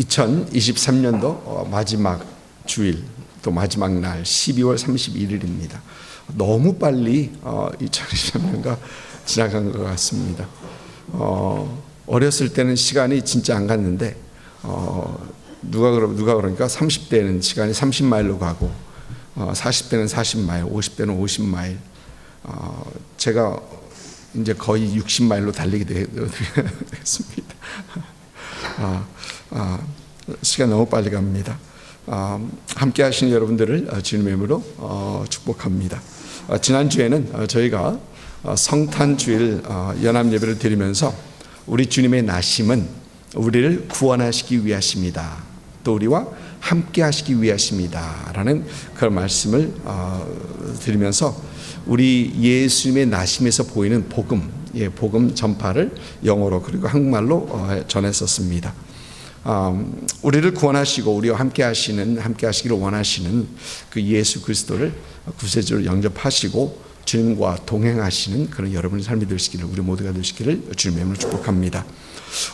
2023년도 마지막 주일, 또 마지막 날 12월 31일입니다. 너무 빨리 2023년가 지나간 것 같습니다. 어렸을 때는 시간이 진짜 안 갔는데 누가 그러니까 30대는 시간이 30마일로 가고 40대는 40마일, 50대는 50마일. 제가 이제 거의 60마일로 달리게 됐습니다. 시간 너무 빨리 갑니다. 함께 하신 여러분들을 주님의 이름으로 축복합니다. 지난주에는 저희가 성탄주일 연합 예배를 드리면서 우리 주님의 나심은 우리를 구원하시기 위하십니다. 또 우리와 함께 하시기 위하십니다. 라는 그런 말씀을 드리면서 우리 예수님의 나심에서 보이는 복음 전파를 영어로 그리고 한국말로 전했었습니다. 우리를 구원하시고 우리와 함께 하시기를 원하시는 그 예수 그리스도를 구세주로 영접하시고 주님과 동행하시는 그런 여러분의 삶이 되시기를, 우리 모두가 되시기를 주님의 이름으로 축복합니다.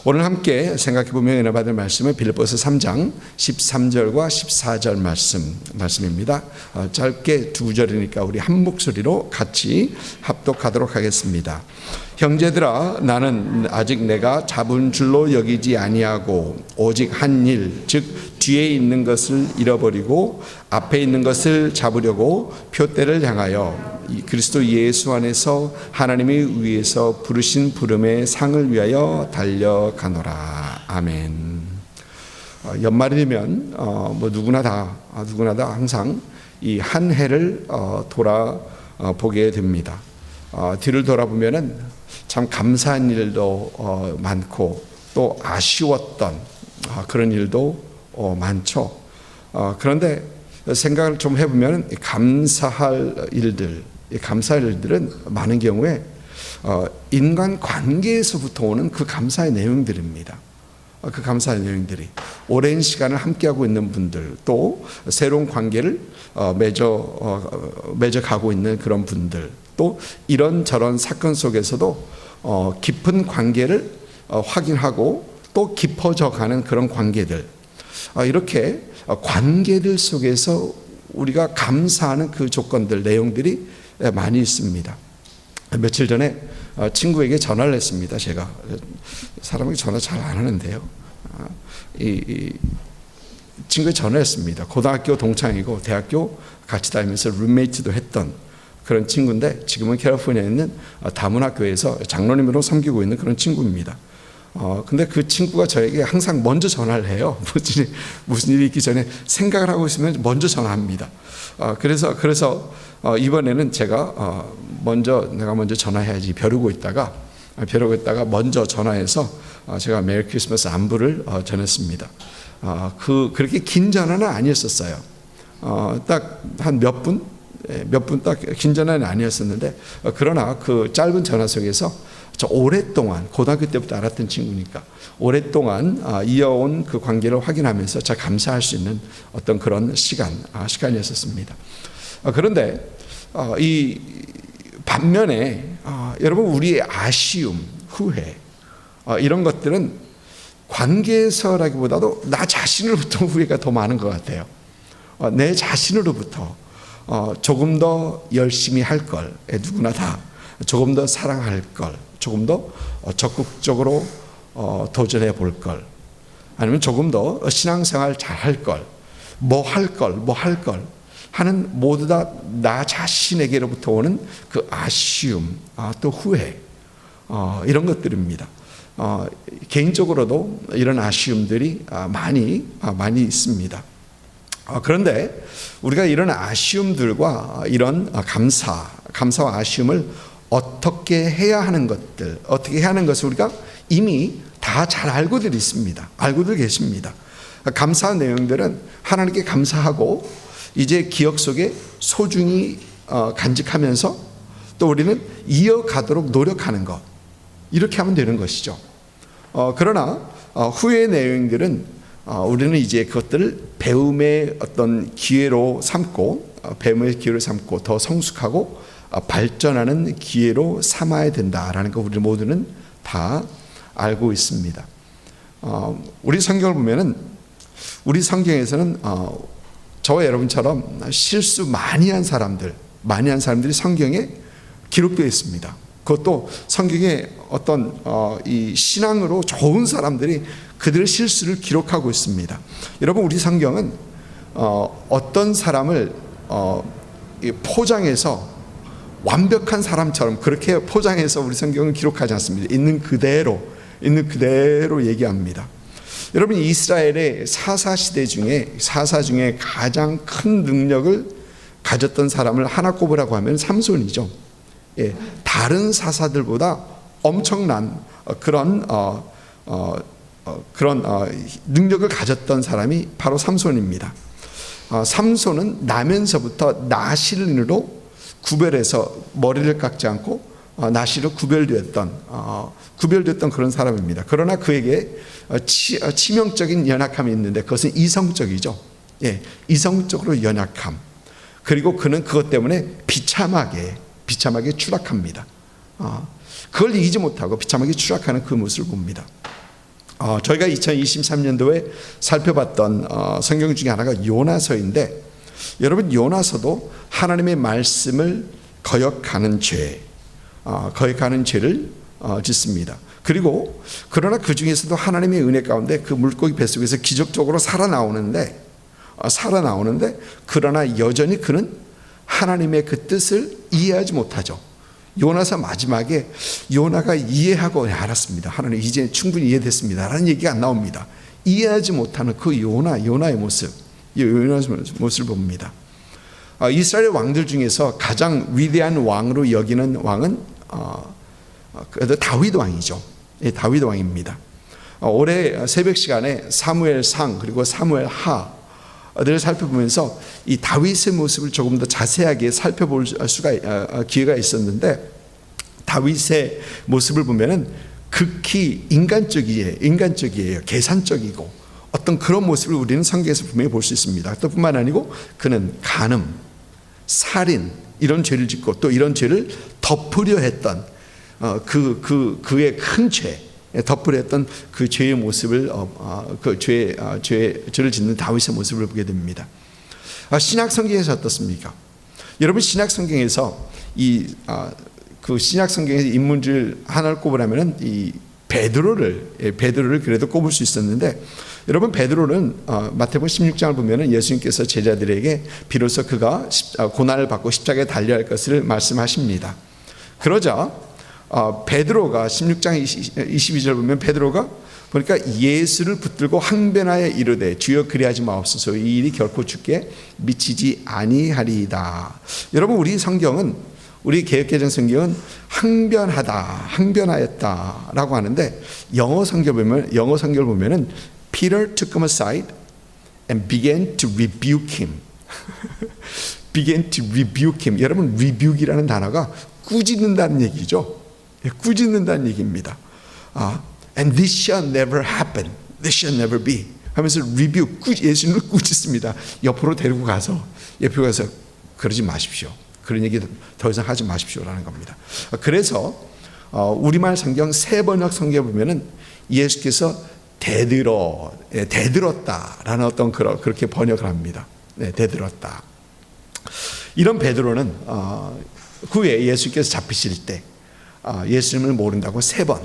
오늘 함께 생각해 보면 은혜 받을 말씀은 빌립보서 3장 13절과 14절 말씀입니다. 짧게 두 절이니까 우리 한 목소리로 같이 합독하도록 하겠습니다. 형제들아, 나는 아직 내가 잡은 줄로 여기지 아니하고 오직 한 일, 즉 뒤에 있는 것을 잃어버리고 앞에 있는 것을 잡으려고 표대를 향하여 그리스도 예수 안에서 하나님이 위에서 부르신 부름의 상을 위하여 달려가노라. 아멘. 연말이 되면 누구나 다 항상 이 한 해를 돌아보게 됩니다. 뒤를 돌아보면은 참 감사한 일도 많고 또 아쉬웠던 그런 일도 많죠. 그런데 생각을 좀 해보면 감사할 일들은 많은 경우에 인간 관계에서부터 오는 그 감사의 내용들입니다. 그 감사의 내용들이 오랜 시간을 함께하고 있는 분들, 또 새로운 관계를 맺어 가고 있는 그런 분들, 또 이런저런 사건 속에서도 깊은 관계를 확인하고 또 깊어져 가는 그런 관계들, 이렇게 관계들 속에서 우리가 감사하는 그 조건들, 내용들이 많이 있습니다. 며칠 전에 친구에게 전화를 했습니다. 제가 사람에게 전화 잘 안 하는데요. 이 친구에 전화했습니다. 고등학교 동창이고 대학교 같이 다니면서 룸메이트도 했던 그런 친구인데 지금은 캘리포니아에 있는 다문화교회에서 장로님으로 섬기고 있는 그런 친구입니다. 근데 그 친구가 저에게 항상 먼저 전화를 해요. 무슨 일이 있기 전에 생각을 하고 있으면 먼저 전화합니다. 그래서 이번에는 제가 내가 먼저 전화해야지 벼르고 있다가 먼저 전화해서 제가 메리 크리스마스 안부를 전했습니다. 그렇게 긴 전화는 아니었었어요. 딱 한 몇 분 딱 긴 전화는 아니었었는데, 그러나 그 짧은 전화 속에서 저 오랫동안, 고등학교 때부터 알았던 친구니까 오랫동안 이어온 그 관계를 확인하면서 참 감사할 수 있는 어떤 그런 시간이었습니다. 그런데 이 반면에 여러분, 우리의 아쉬움, 후회, 이런 것들은 관계에서라기보다도 나 자신으로부터 후회가 더 많은 것 같아요. 내 자신으로부터 조금 더 열심히 할 걸, 누구나 다 조금 더 사랑할 걸, 조금 더 적극적으로 도전해 볼 걸, 아니면 조금 더 신앙생활 잘 할 걸, 뭐 할 걸 하는, 모두 다 나 자신에게로부터 오는 그 아쉬움, 또 후회, 이런 것들입니다. 개인적으로도 이런 아쉬움들이 많이 있습니다. 그런데 우리가 이런 아쉬움들과 이런 감사와 아쉬움을 어떻게 해야 하는 것을 우리가 이미 다 잘 알고들 있습니다. 알고들 계십니다. 감사한 내용들은 하나님께 감사하고 이제 기억 속에 소중히 간직하면서 또 우리는 이어가도록 노력하는 것, 이렇게 하면 되는 것이죠. 그러나 후의 내용들은 우리는 이제 그것들을 배움의 어떤 기회로 삼고, 더 성숙하고 발전하는 기회로 삼아야 된다라는 거 우리 모두는 다 알고 있습니다. 우리 성경을 보면은 우리 성경에서는 저와 여러분처럼 실수 많이 한 사람들이 성경에 기록되어 있습니다. 그것도 성경에 어떤 이 신앙으로 좋은 사람들이 그들의 실수를 기록하고 있습니다. 여러분, 우리 성경은 어떤 사람을 포장해서 완벽한 사람처럼 그렇게 포장해서 우리 성경은 기록하지 않습니다. 있는 그대로 얘기합니다. 여러분, 이스라엘의 사사 중에 가장 큰 능력을 가졌던 사람을 하나 꼽으라고 하면 삼손이죠. 예, 다른 사사들보다 엄청난 그런 능력을 가졌던 사람이 바로 삼손입니다. 삼손은 나면서부터 나실인으로 구별해서 머리를 깎지 않고 나시로 구별되었던 그런 사람입니다. 그러나 그에게 치명적인 연약함이 있는데 그것은 이성적이죠. 예, 이성적으로 연약함. 그리고 그는 그것 때문에 비참하게 추락합니다. 그걸 이기지 못하고 비참하게 추락하는 그 모습을 봅니다. 저희가 2023년도에 살펴봤던 성경 중에 하나가 요나서인데, 여러분, 요나서도 하나님의 말씀을 거역하는 죄를 짓습니다. 그러나 그 중에서도 하나님의 은혜 가운데 그 물고기 뱃속에서 기적적으로 살아나오는데 그러나 여전히 그는 하나님의 그 뜻을 이해하지 못하죠. 요나서 마지막에 요나가 이해하고 알았습니다. 하나님 이제 충분히 이해됐습니다 라는 얘기가 안 나옵니다. 이해하지 못하는 그 요나의 모습을 봅니다. 이스라엘 왕들 중에서 가장 위대한 왕으로 여기는 왕은 다윗 왕이죠. 예, 다윗 왕입니다. 올해 새벽 시간에 사무엘상 그리고 사무엘하를 살펴보면서 이 다윗의 모습을 조금 더 자세하게 살펴볼 기회가 있었는데, 다윗의 모습을 보면은 극히 인간적이에요. 계산적이고 어떤 그런 모습을 우리는 성경에서 분명히 볼 수 있습니다. 또 뿐만 아니고 그는 간음, 살인 이런 죄를 짓고 또 이런 죄를 덮으려 했던 그의 큰 죄, 덮으려 했던 그 죄의 모습을 죄를 짓는 다윗의 모습을 보게 됩니다. 신약 성경에서 어떻습니까? 여러분, 신약 성경에서 신약 성경에서 인물들 하나를 꼽으라면은 이 베드로를 그래도 꼽을 수 있었는데, 여러분, 베드로는 마태복음 16장을 보면은 예수님께서 제자들에게 비로소 그가 고난을 받고 십자가에 달려야 할 것을 말씀하십니다. 그러자 베드로가 16장 22절 보면 베드로가 보니까 예수를 붙들고 항변하여 이르되 주여 그리하지 마옵소서, 이 일이 결코 주께 미치지 아니하리이다. 여러분, 우리 개역개정 성경은 항변하였다라고 하는데, 영어 성경 보면은 Peter took him aside and began to rebuke him. began to rebuke him. 여러분, rebuke이라는 단어가 꾸짖는다는 얘기죠. 꾸짖는다는 얘기입니다. And this shall never happen. This shall never be. 하면서 rebuke, 예수님을 꾸짖습니다. 옆으로 데리고 가서 그러지 마십시오. 그런 얘기 더 이상 하지 마십시오라는 겁니다. 그래서 우리말 성경 세번역 성경에 보면은 예수께서 대들었다라는 어떤 그렇게 번역을 합니다. 네, 대들었다. 이런 베드로는 그 후에 예수께서 잡히실 때 예수님을 모른다고 세 번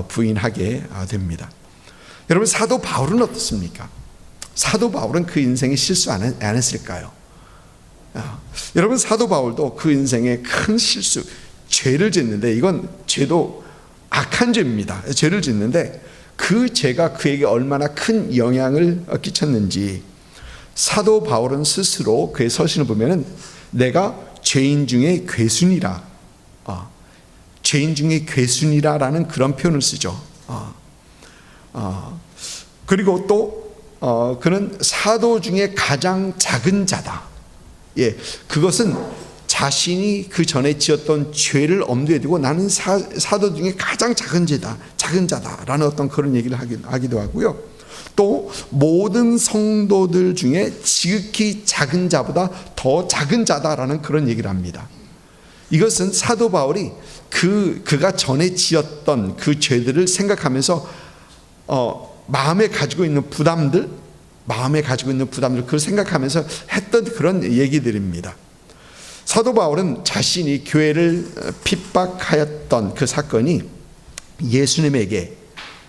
부인하게 됩니다. 여러분, 사도 바울은 어떻습니까? 사도 바울은 그 인생에 실수 안 했을까요? 여러분, 사도 바울도 그 인생에 큰 실수, 죄를 짓는데, 이건 죄도 악한 죄입니다. 죄를 짓는데 그 죄가 그에게 얼마나 큰 영향을 끼쳤는지 사도 바울은 스스로 그의 서신을 보면은 내가 죄인 중에 괴순이라라는 그런 표현을 쓰죠. 그리고 또 그는 사도 중에 가장 작은 자다. 예, 그것은 자신이 그 전에 지었던 죄를 엄두에 두고 나는 사도 중에 가장 작은 자다라는 어떤 그런 얘기를 하기도 하고요. 또 모든 성도들 중에 지극히 작은 자보다 더 작은 자다라는 그런 얘기를 합니다. 이것은 사도 바울이 그가 전에 지었던 그 죄들을 생각하면서 마음에 가지고 있는 부담들, 그걸 생각하면서 했던 그런 얘기들입니다. 사도 바울은 자신이 교회를 핍박하였던 그 사건이 예수님에게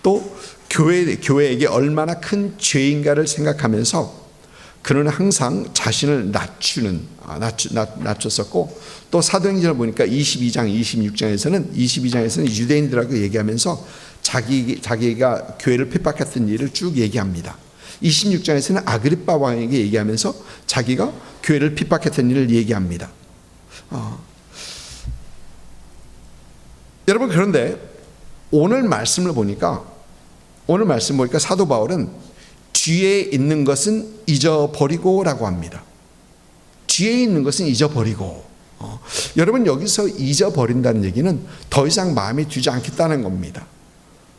또 교회에게 얼마나 큰 죄인가를 생각하면서 그는 항상 자신을 낮췄었고, 또 사도행전을 보니까 22장에서는 유대인들하고 얘기하면서 자기가 교회를 핍박했던 일을 쭉 얘기합니다. 26장에서는 아그리빠 왕에게 얘기하면서 자기가 교회를 핍박했던 일을 얘기합니다. 여러분, 그런데 오늘 말씀을 보니까 사도 바울은 뒤에 있는 것은 잊어버리고 라고 합니다. 뒤에 있는 것은 잊어버리고. 여러분, 여기서 잊어버린다는 얘기는 더 이상 마음에 두지 않겠다는 겁니다.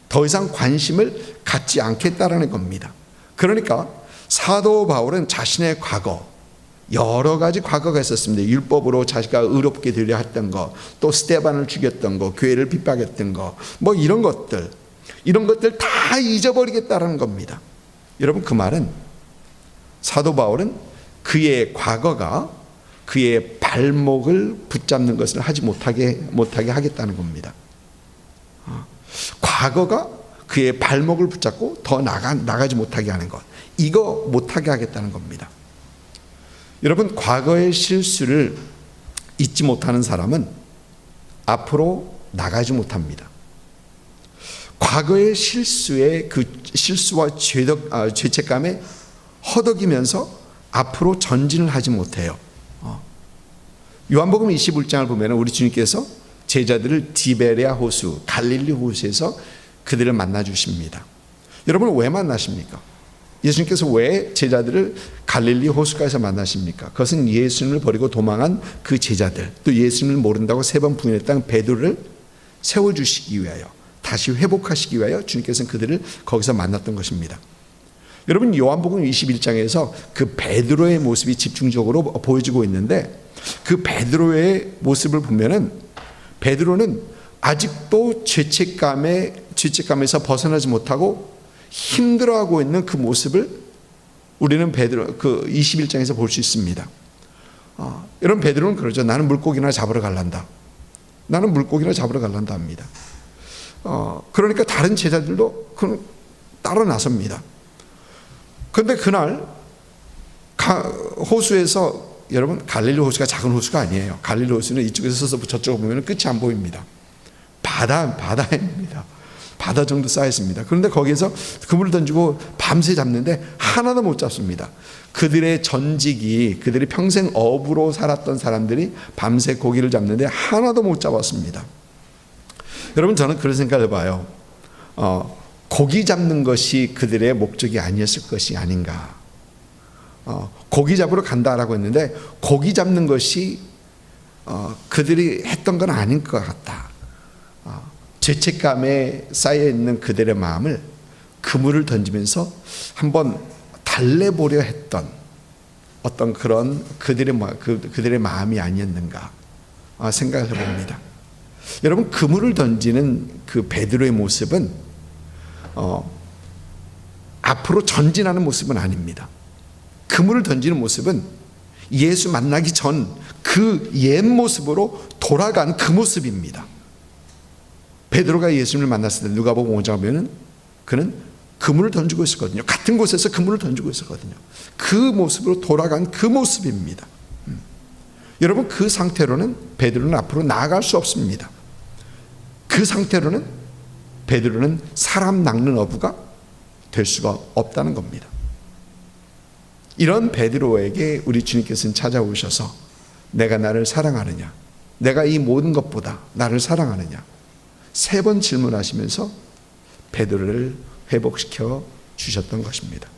더 이상 관심을 갖지 않겠다라는 겁니다. 그러니까 사도 바울은 자신의 과거, 여러 가지 과거가 있었습니다. 율법으로 자기가 의롭게 되려 했던 것, 또 스데반을 죽였던 것, 교회를 핍박했던 것, 뭐 이런 것들 다 잊어버리겠다라는 겁니다. 여러분, 그 말은 사도 바울은 그의 과거가 그의 발목을 붙잡는 것을 하지 못하게 하겠다는 겁니다. 과거가 그의 발목을 붙잡고 더 나가지 못하게 하는 것, 이거 못하게 하겠다는 겁니다. 여러분, 과거의 실수를 잊지 못하는 사람은 앞으로 나가지 못합니다. 과거의 그 실수와 죄책감에 허덕이면서 앞으로 전진을 하지 못해요. 요한복음 21장을 보면 우리 주님께서 제자들을 디베레아 호수, 갈릴리 호수에서 그들을 만나 주십니다. 여러분, 왜 만나십니까? 예수님께서 왜 제자들을 갈릴리 호수가에서 만나십니까? 그것은 예수님을 버리고 도망한 그 제자들, 또 예수님을 모른다고 3번 부인했던 베드로를 세워주시기 위하여, 다시 회복하시기 위하여 주님께서는 그들을 거기서 만났던 것입니다. 여러분, 요한복음 21장에서 그 베드로의 모습이 집중적으로 보여지고 있는데, 그 베드로의 모습을 보면은 베드로는 아직도 죄책감에서 벗어나지 못하고 힘들어하고 있는 그 모습을 우리는 그 21장에서 볼 수 있습니다. 여러분, 베드로는 그러죠. 나는 물고기나 잡으러 갈란다 합니다. 그러니까 다른 제자들도 따라 나섭니다. 그런데 그날 호수에서, 여러분, 갈릴리 호수가 작은 호수가 아니에요. 갈릴리 호수는 이쪽에서 서서 저쪽을 보면 끝이 안 보입니다. 바다입니다. 바다 정도 쌓였습니다. 그런데 거기에서 그물을 던지고 밤새 잡는데 하나도 못 잡습니다. 그들의 전직이, 그들이 평생 어부로 살았던 사람들이 밤새 고기를 잡는데 하나도 못 잡았습니다. 여러분, 저는 그런 생각을 해봐요. 고기 잡는 것이 그들의 목적이 아니었을 것이 아닌가. 고기 잡으러 간다라고 했는데 고기 잡는 것이 그들이 했던 건 아닌 것 같다. 죄책감에 쌓여있는 그들의 마음을 그물을 던지면서 한번 달래보려 했던 어떤 그런 그들의 마음이 아니었는가 생각을 해봅니다. 여러분, 그물을 던지는 그 베드로의 모습은 앞으로 전진하는 모습은 아닙니다. 그물을 던지는 모습은 예수 만나기 전 그 옛 모습으로 돌아간 그 모습입니다. 베드로가 예수님을 만났을 때 누가복음 5장 보면은 그는 그물을 던지고 있었거든요. 같은 곳에서 그물을 던지고 있었거든요. 그 모습으로 돌아간 그 모습입니다. 여러분, 그 상태로는 베드로는 앞으로 나아갈 수 없습니다. 그 상태로는 베드로는 사람 낚는 어부가 될 수가 없다는 겁니다. 이런 베드로에게 우리 주님께서는 찾아오셔서 내가 나를 사랑하느냐, 내가 이 모든 것보다 나를 사랑하느냐, 3번 질문하시면서 베드로를 회복시켜 주셨던 것입니다.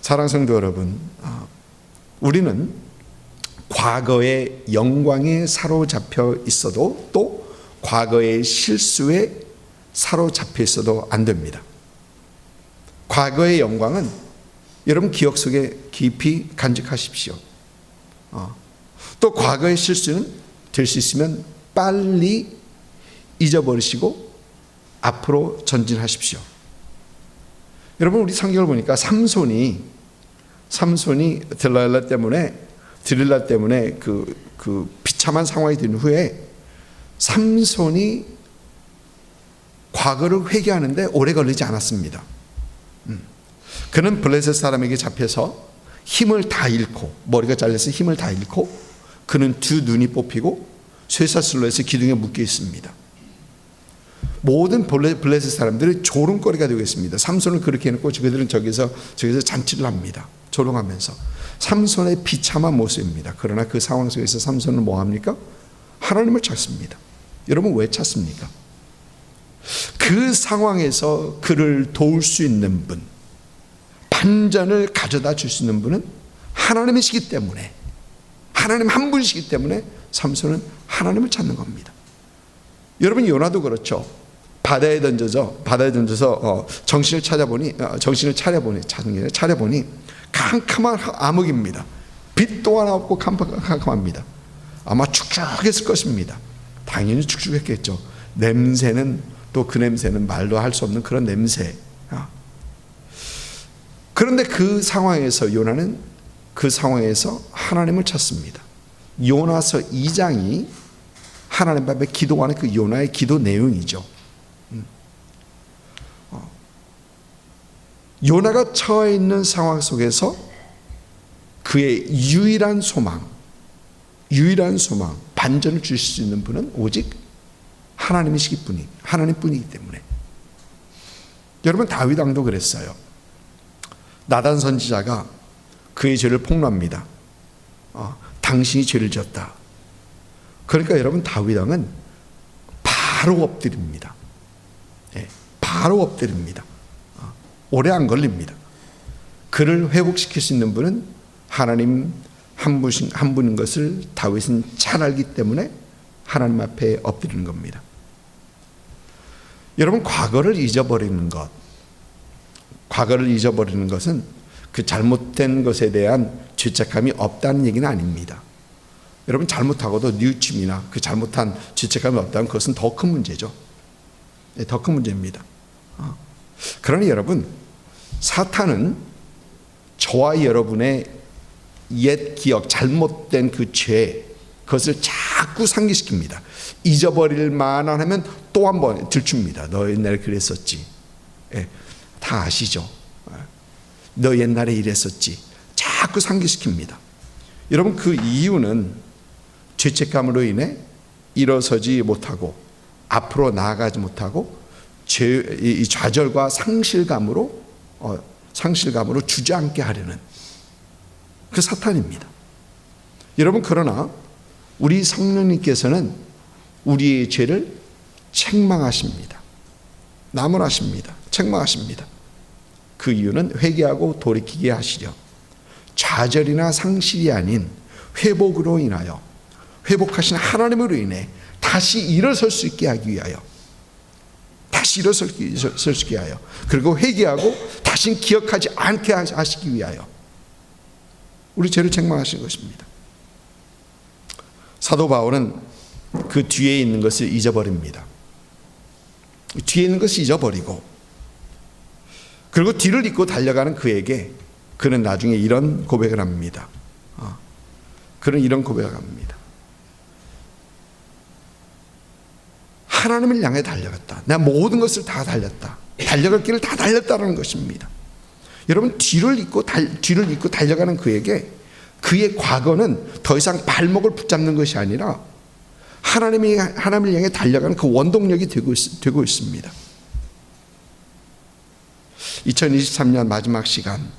사랑하는 성도 여러분, 우리는 과거의 영광에 사로잡혀 있어도, 또 과거의 실수에 사로잡혀 있어도 안 됩니다. 과거의 영광은 여러분 기억 속에 깊이 간직하십시오. 또 과거의 실수는 될 수 있으면 빨리 잊어버리시고 앞으로 전진하십시오. 여러분, 우리 성경을 보니까 삼손이 들릴라 때문에 그 비참한 상황이 된 후에 삼손이 과거를 회개하는데 오래 걸리지 않았습니다. 그는 블레셋 사람에게 잡혀서 힘을 다 잃고, 머리가 잘려서 힘을 다 잃고, 그는 두 눈이 뽑히고 쇠사슬로에서 기둥에 묶여 있습니다. 모든 블레셋 사람들이 조롱거리가 되고 있습니다. 삼손을 그렇게 해놓고 그들은 저기서 잔치를 합니다. 조롱하면서. 삼손의 비참한 모습입니다. 그러나 그 상황 속에서 삼손은 뭐합니까? 하나님을 찾습니다. 여러분, 왜 찾습니까? 그 상황에서 그를 도울 수 있는 분, 반전을 가져다 줄 수 있는 분은 하나님이시기 때문에, 하나님 한 분이시기 때문에 삼손은 하나님을 찾는 겁니다. 여러분, 요나도 그렇죠. 바다에 던져서 정신을 차려보니 캄캄한 암흑입니다. 빛도 하나 없고 캄캄합니다. 아마 축축했을 것입니다. 당연히 축축했겠죠. 냄새는, 또 그 냄새는 말로 할 수 없는 그런 냄새. 그런데 그 상황에서 요나는 그 상황에서 하나님을 찾습니다. 요나서 2장이 하나님 앞에 기도하는 그 요나의 기도 내용이죠. 요나가 처해 있는 상황 속에서 그의 유일한 소망, 반전을 주실 수 있는 분은 오직 하나님뿐이기 때문에. 여러분, 다윗 왕도 그랬어요. 나단 선지자가 그의 죄를 폭로합니다. 당신이 죄를 지었다. 그러니까 여러분, 다윗 왕은 바로 엎드립니다. 바로 엎드립니다. 오래 안 걸립니다. 그를 회복시킬 수 있는 분은 하나님 한 분인 것을 다윗은 잘 알기 때문에 하나님 앞에 엎드리는 겁니다. 여러분, 과거를 잊어버리는 것은 그 잘못된 것에 대한 죄책감이 없다는 얘기는 아닙니다. 여러분, 잘못하고도 뉘우침이나 그 잘못한 죄책감이 없다면 그것은 더 큰 문제죠. 더 큰 문제입니다. 그러니 여러분, 사탄은 저와 여러분의 옛 기억, 잘못된 그 죄, 그것을 자꾸 상기시킵니다. 잊어버릴 만한 하면 또 한 번 들춥니다. 너 옛날에 그랬었지. 다 아시죠? 너 옛날에 이랬었지. 자꾸 상기시킵니다. 여러분, 그 이유는 죄책감으로 인해 일어서지 못하고 앞으로 나아가지 못하고 이 좌절과 상실감으로 주저앉게 하려는 그 사탄입니다. 여러분, 그러나 우리 성령님께서는 우리의 죄를 책망하십니다. 나무라십니다. 책망하십니다. 그 이유는 회개하고 돌이키게 하시려 좌절이나 상실이 아닌 회복으로 인하여, 회복하신 하나님으로 인해 다시 일어설 수 있게 하기 위하여, 그리고 회개하고 다시는 기억하지 않게 하시기 위하여 우리 죄를 책망하신 것입니다. 사도 바울은 그 뒤에 있는 것을 잊어버립니다. 뒤에 있는 것을 잊어버리고, 그리고 뒤를 잇고 달려가는 그에게 그는 나중에 이런 고백을 합니다. 그는 이런 고백을 합니다. 하나님을 향해 달려갔다. 내가 모든 것을 다 달렸다. 달려갈 길을 다 달렸다는 것입니다. 여러분, 뒤를 잇고 달려가는 그에게 그의 과거는 더 이상 발목을 붙잡는 것이 아니라 하나님을 향해 달려가는 그 원동력이 되고 있습니다. 2023년 마지막 시간,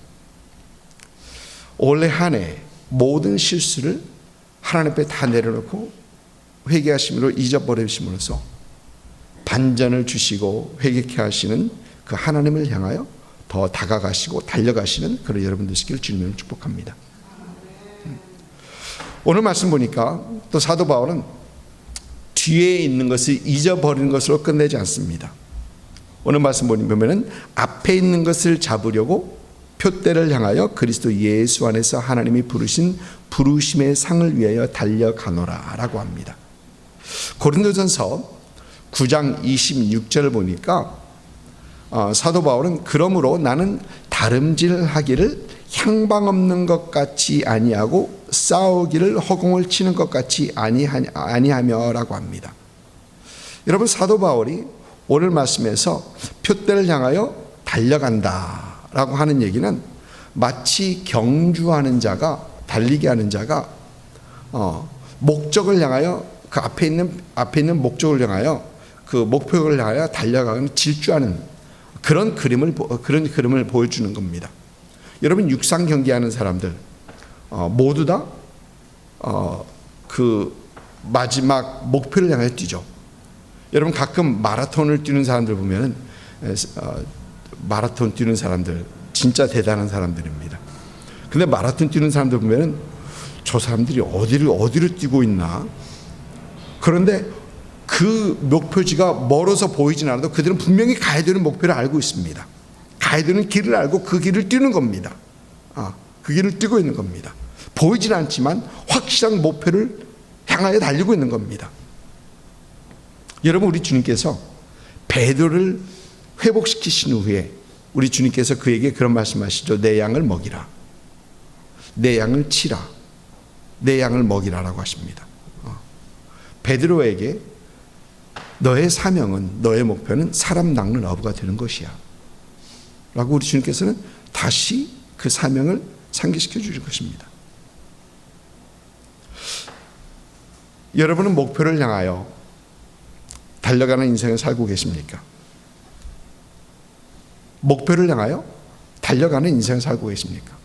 올해 한 해 모든 실수를 하나님 앞에 다 내려놓고 회개하심으로 잊어버리심으로써 반전을 주시고 회개케 하시는 그 하나님을 향하여 더 다가가시고 달려가시는 그런 여러분 되시기를 주님으로 축복합니다. 오늘 말씀 보니까 또 사도 바울은 뒤에 있는 것을 잊어버리는 것으로 끝내지 않습니다. 오늘 말씀 보면은 앞에 있는 것을 잡으려고 표대를 향하여 그리스도 예수 안에서 하나님이 부르신 부르심의 상을 위하여 달려가노라 라고 합니다. 고린도전서 9장 26절을 보니까 사도 바울은 그러므로 나는 다름질하기를 향방 없는 것 같이 아니하고 싸우기를 허공을 치는 것 같이 아니하며라고 합니다. 여러분, 사도 바울이 오늘 말씀에서 표대를 향하여 달려간다라고 하는 얘기는 마치 경주하는 자가, 달리기 하는 자가 목적을 향하여, 그 앞에 있는 목적을 향하여, 그 목표를 향하여 달려가는, 질주하는 그런 그림을 보여주는 겁니다. 여러분, 육상 경기하는 사람들 모두 다 그 마지막 목표를 향해 뛰죠. 여러분, 가끔 마라톤을 뛰는 사람들 보면은 마라톤 뛰는 사람들 진짜 대단한 사람들입니다. 근데 마라톤 뛰는 사람들 보면은 저 사람들이 어디를 뛰고 있나? 그런데 그 목표지가 멀어서 보이진 않아도 그들은 분명히 가야 되는 목표를 알고 있습니다. 가야 되는 길을 알고 그 길을 뛰는 겁니다. 그 길을 뛰고 있는 겁니다. 보이진 않지만 확실한 목표를 향하여 달리고 있는 겁니다. 여러분, 우리 주님께서 베드로를 회복시키신 후에 우리 주님께서 그에게 그런 말씀하시죠. 내 양을 먹이라, 내 양을 치라, 내 양을 먹이라라고 하십니다. 베드로에게 너의 사명은, 너의 목표는 사람 낚는 어부가 되는 것이야 라고 우리 주님께서는 다시 그 사명을 상기시켜 주실 것입니다. 여러분은 목표를 향하여 달려가는 인생을 살고 계십니까? 목표를 향하여 달려가는 인생을 살고 계십니까?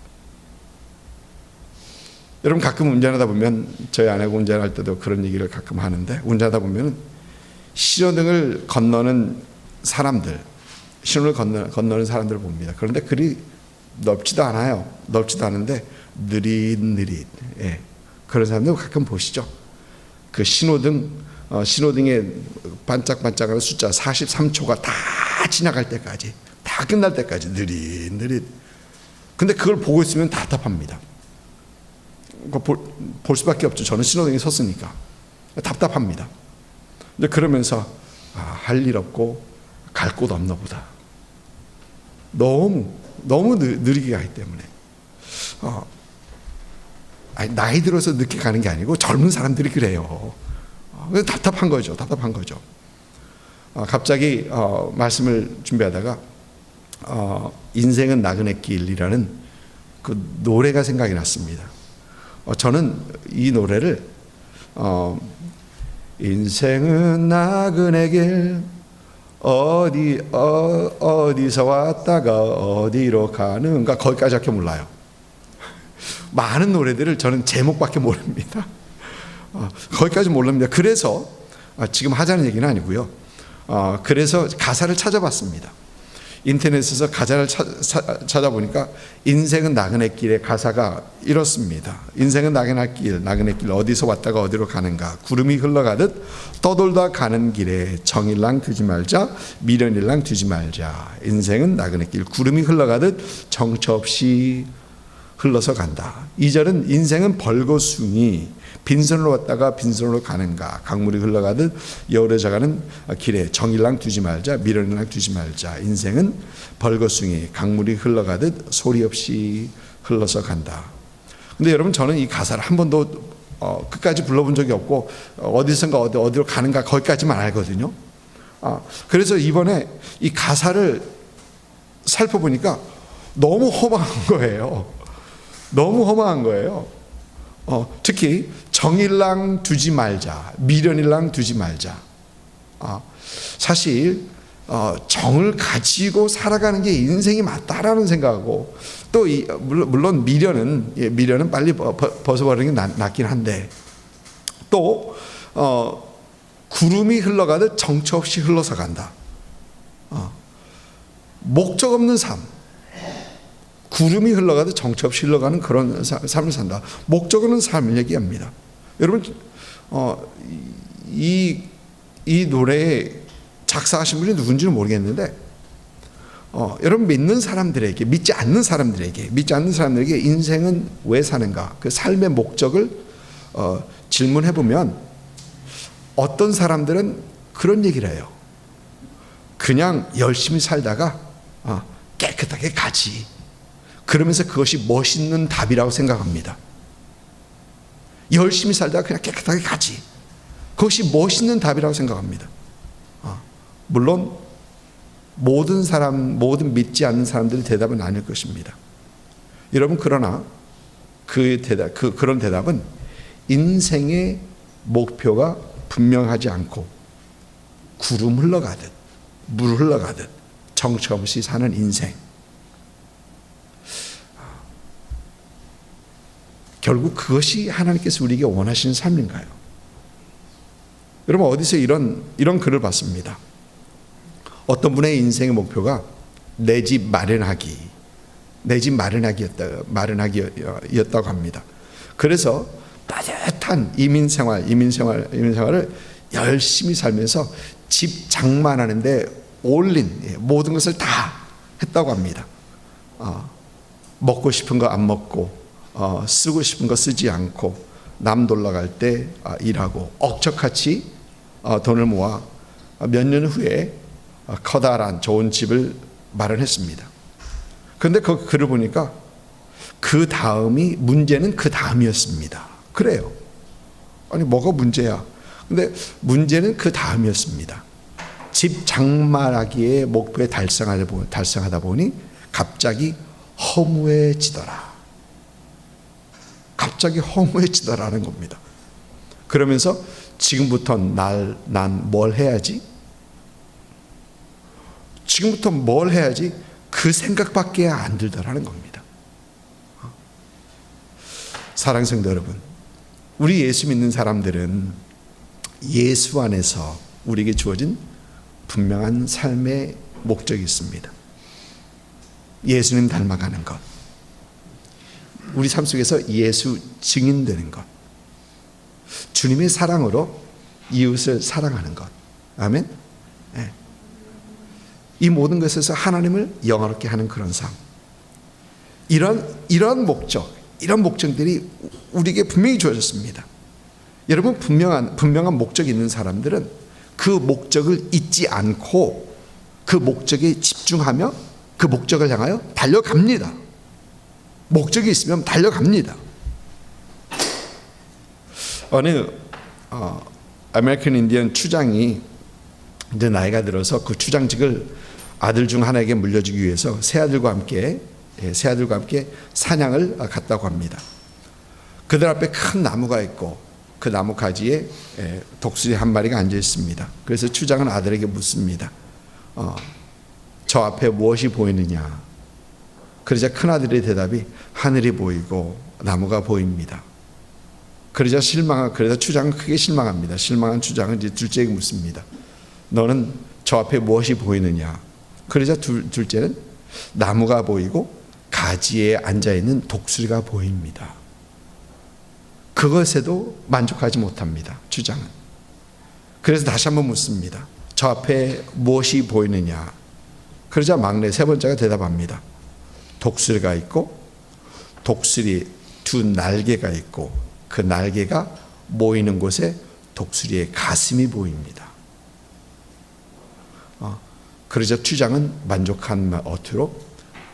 여러분, 가끔 운전하다 보면, 저희 아내가 운전할 때도 그런 얘기를 가끔 하는데, 운전하다 보면 신호등을 건너는 사람들, 신호를 건너는 사람들을 봅니다. 그런데 그리 넓지도 않아요. 넓지도 않은데 느릿느릿, 그런 사람들 가끔 보시죠. 그 신호등에 반짝반짝하는 숫자 43초가 다 지나갈 때까지, 다 끝날 때까지 느릿느릿. 근데 그걸 보고 있으면 답답합니다. 볼 수밖에 없죠. 저는 신호등에 섰으니까 답답합니다. 근데 그러면서 할 일 없고 갈 곳 없나 보다. 너무 느리게 가기 때문에 나이 들어서 늦게 가는 게 아니고 젊은 사람들이 그래요. 답답한 거죠. 갑자기 말씀을 준비하다가 인생은 나그네 길이라는 그 노래가 생각이 났습니다. 저는 이 노래를 인생은 나그네 길 어디서 왔다가 어디로 가는가, 거기까지밖에 몰라요. 많은 노래들을 저는 제목밖에 모릅니다. 거기까지 모릅니다. 그래서 지금 하자는 얘기는 아니고요. 그래서 가사를 찾아봤습니다. 인터넷에서 가사를 찾아보니까 인생은 나그네 길의 가사가 이렇습니다. 인생은 나그네 길 어디서 왔다가 어디로 가는가. 구름이 흘러가듯 떠돌다 가는 길에 정일랑 두지 말자, 미련일랑 두지 말자. 인생은 나그네 길, 구름이 흘러가듯 정처 없이 흘러서 간다. 2절은 인생은 벌거숭이, 빈손으로 왔다가 빈손으로 가는가. 강물이 흘러가듯 여울어져가는 길에 정일랑 두지 말자, 미련일랑 두지 말자. 인생은 벌거숭이, 강물이 흘러가듯 소리 없이 흘러서 간다. 근데 여러분, 저는 이 가사를 한 번도 끝까지 불러본 적이 없고 어디선가 어디로 가는가 거기까지만 알거든요. 그래서 이번에 이 가사를 살펴보니까 너무 허망한 거예요. 너무 허망한 거예요. 특히 정일랑 두지 말자, 미련일랑 두지 말자. 사실 정을 가지고 살아가는 게 인생이 맞다라는 생각하고, 또 물론 미련은 빨리 벗어버리는 게 낫긴 한데, 또 구름이 흘러가듯 정처 없이 흘러서 간다. 목적 없는 삶, 구름이 흘러가도 정처 없이 흘러가는 그런 삶을 산다. 목적 없는 삶을 얘기합니다. 여러분, 이 노래에 작사하신 분이 누군지는 모르겠는데, 여러분, 믿는 사람들에게, 믿지 않는 사람들에게 인생은 왜 사는가, 그 삶의 목적을 질문해 보면 어떤 사람들은 그런 얘기를 해요. 그냥 열심히 살다가 깨끗하게 가지. 그러면서 그것이 멋있는 답이라고 생각합니다. 열심히 살다가 그냥 깨끗하게 가지. 그것이 멋있는 답이라고 생각합니다. 물론 모든 믿지 않는 사람들의 대답은 아닐 것입니다. 여러분, 그러나 그런 대답은 인생의 목표가 분명하지 않고 구름 흘러가듯 물 흘러가듯 정처 없이 사는 인생, 결국 그것이 하나님께서 우리에게 원하시는 삶인가요? 여러분, 어디서 이런 글을 봤습니다. 어떤 분의 인생의 목표가 내 집 마련하기였다고 합니다. 그래서 따뜻한 이민 생활을 열심히 살면서 집 장만하는데 올린 모든 것을 다 했다고 합니다. 먹고 싶은 거 안 먹고, 쓰고 싶은 거 쓰지 않고, 남 놀러 갈 때 일하고 억척같이 돈을 모아 몇 년 후에 커다란 좋은 집을 마련했습니다. 그런데 그 글을 보니까 문제는 그 다음이었습니다. 그래요. 아니, 뭐가 문제야? 근데 문제는 그 다음이었습니다. 집 장만하기의 목표에 달성하다 보니 갑자기 허무해지더라는 겁니다. 그러면서 지금부터 난 뭘 해야지? 지금부터 뭘 해야지? 그 생각밖에 안 들더라는 겁니다. 사랑하는 성도 여러분, 우리 예수 믿는 사람들은 예수 안에서 우리에게 주어진 분명한 삶의 목적이 있습니다. 예수님 닮아가는 것, 우리 삶 속에서 예수 증인되는 것, 주님의 사랑으로 이웃을 사랑하는 것. 아멘. 네. 이 모든 것에서 하나님을 영화롭게 하는 그런 삶, 이런 목적들이 우리에게 분명히 주어졌습니다. 여러분, 분명한 목적이 있는 사람들은 그 목적을 잊지 않고 그 목적에 집중하며 그 목적을 향하여 달려갑니다. 목적이 있으면 달려갑니다. 어느 아메리칸 인디언 추장이 이제 나이가 들어서 그 추장직을 아들 중 하나에게 물려주기 위해서 세 아들과 함께 사냥을 갔다고 합니다. 그들 앞에 큰 나무가 있고 그 나무 가지에 독수리 한 마리가 앉아 있습니다. 그래서 추장은 아들에게 묻습니다. 저 앞에 무엇이 보이느냐? 그러자 큰 아들의 대답이 하늘이 보이고 나무가 보입니다. 그러자 추장은 크게 실망합니다. 실망한 추장은 이제 둘째에게 묻습니다. 너는 저 앞에 무엇이 보이느냐? 그러자 둘째는 나무가 보이고 가지에 앉아있는 독수리가 보입니다. 그것에도 만족하지 못합니다, 추장은. 그래서 다시 한번 묻습니다. 저 앞에 무엇이 보이느냐? 그러자 막내 세 번째가 대답합니다. 독수리가 있고 독수리 두 날개가 있고 그 날개가 모이는 곳에 독수리의 가슴이 보입니다. 그러자 추장은 만족한 어투로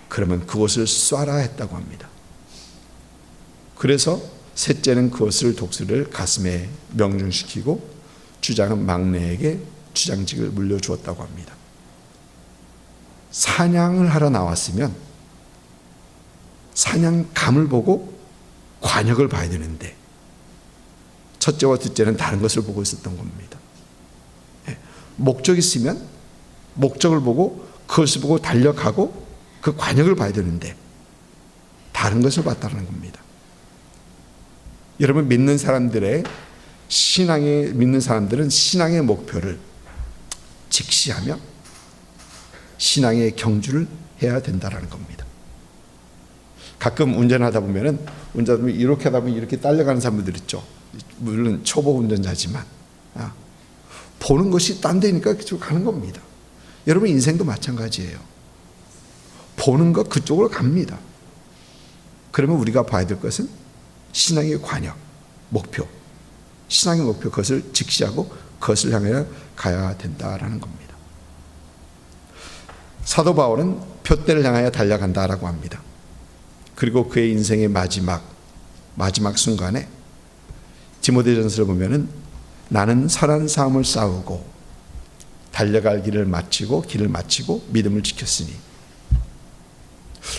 그러면 그것을 쏴라 했다고 합니다. 그래서 셋째는 독수리를 가슴에 명중시키고 추장은 막내에게 추장직을 물려주었다고 합니다. 사냥을 하러 나왔으면 사냥감을 보고 관역을 봐야 되는데 첫째와 둘째는 다른 것을 보고 있었던 겁니다. 목적이 있으면 목적을 보고 그것을 보고 달려가고 그 관역을 봐야 되는데 다른 것을 봤다는 겁니다. 여러분, 믿는 사람들은 신앙의 목표를 직시하며 신앙의 경주를 해야 된다는 겁니다. 가끔 운전하다 보면 이렇게 하다 보면 이렇게 딸려가는 사람들 있죠. 물론 초보 운전자지만 보는 것이 딴 데니까 그쪽으로 가는 겁니다. 여러분, 인생도 마찬가지예요. 보는 것 그쪽으로 갑니다. 그러면 우리가 봐야 될 것은 신앙의 관역, 목표, 신앙의 목표, 그것을 직시하고 그것을 향해 가야 된다라는 겁니다. 사도 바울은 표대를 향하여 달려간다라고 합니다. 그리고 그의 인생의 마지막 순간에 디모데전서를 보면은 나는 선한 싸움을 싸우고 달려갈 길을 마치고 믿음을 지켰으니.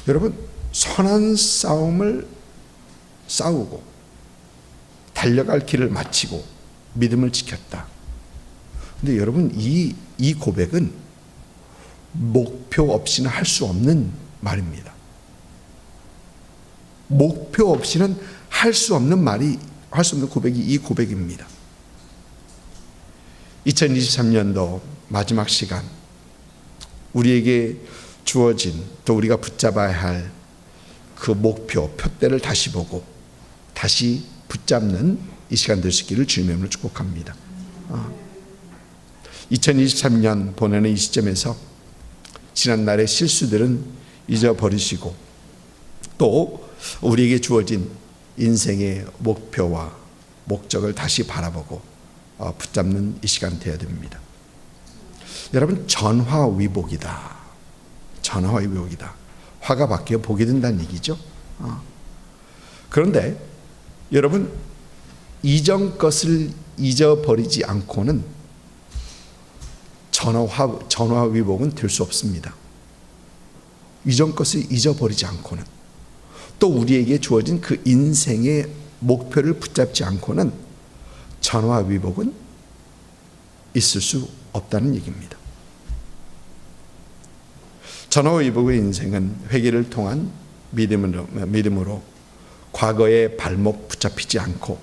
여러분, 선한 싸움을 싸우고 달려갈 길을 마치고 믿음을 지켰다. 근데 여러분, 이 고백은 목표 없이는 할 수 없는 말입니다. 목표 없이는 할 수 없는 고백이 이 고백입니다. 2023년도 마지막 시간, 우리에게 주어진, 또 우리가 붙잡아야 할 그 목표, 표대를 다시 보고 다시 붙잡는 이 시간 될 수 있기를 주님의 이름으로 축복합니다. 2023년 보내는 이 시점에서 지난날의 실수들은 잊어버리시고 또 우리에게 주어진 인생의 목표와 목적을 다시 바라보고 붙잡는 이 시간 되어야 됩니다. 여러분, 전화위복이다. 화가 바뀌어 복이 된다는 얘기죠. 그런데 여러분, 이전 것을 잊어버리지 않고는 전화위복은 될 수 없습니다. 이전 것을 잊어버리지 않고는, 또 우리에게 주어진 그 인생의 목표를 붙잡지 않고는 전화위복은 있을 수 없다는 얘기입니다. 전화위복의 인생은 회개를 통한 믿음으로 과거의 발목 붙잡히지 않고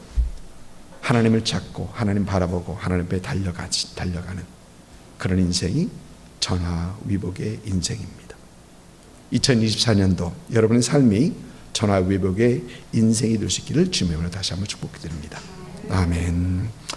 하나님을 찾고 하나님 바라보고 하나님 앞에 달려가는 그런 인생이 전화위복의 인생입니다. 2024년도 여러분의 삶이 전화위복의 인생이 될 수 있기를 주님으로 다시 한번 축복드립니다. 아멘.